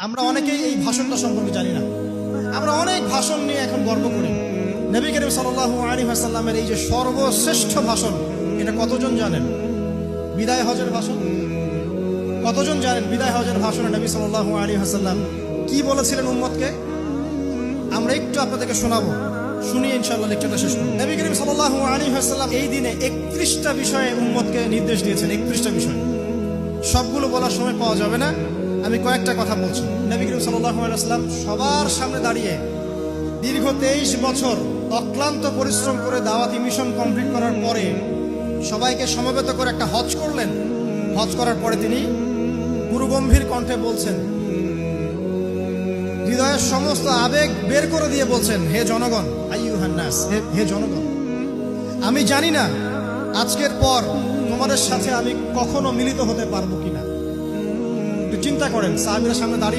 আমরা অনেকেই এই ভাষণটা সম্পর্কে জানি না। আমরা অনেক ভাষণ নিয়ে এখন গর্ব করি। নবী করিম সাল্লাল্লাহু আলাইহি ওয়াসাল্লামের এই যে সর্বশ্রেষ্ঠ ভাষণ, এটা কতজন জানেন? বিদায় হজের ভাষণ। কতজন জানেন বিদায় হজের ভাষণে নবী সাল্লাল্লাহু আলাইহি ওয়াসাল্লাম কি বলেছিলেন উম্মতকে? আমরা একটু আপনাদেরকে শোনাবো, শুনিয়ে ইনশাআল্লাহ লেকচারটা শেষ করব। নবী করিম সাল্লাল্লাহু আলাইহি ওয়াসাল্লাম এই দিনে 31টা বিষয়ে উম্মতকে নির্দেশ দিয়েছেন। 31টা বিষয়, সবগুলো বলার সময় পাওয়া যাবে না, আমি কয়েকটা কথা বলছি। নবী করিম সাল্লাল্লাহু আলাইহি ওয়াসাল্লাম সবার সামনে দাঁড়িয়ে দীর্ঘ 23 বছর অক্লান্ত পরিশ্রম করে দাওয়াতি মিশন কমপ্লিট করার পরে সবাইকে সমবেত করে একটা হজ করলেন। হজ করার পরে তিনি গুরুগম্ভীর কণ্ঠে বলছেন, হৃদয়ের সমস্ত আবেগ বের করে দিয়ে বলছেন, হে জনগণ, আইয়ুহান নাস, হে জনগণ, আমি জানি না আজকের পর তোমাদের সাথে আমি কখনো মিলিত হতে পারবো কিনা। একটু চিন্তা করেন, সাহাবীরা সামনে দাঁড়িয়ে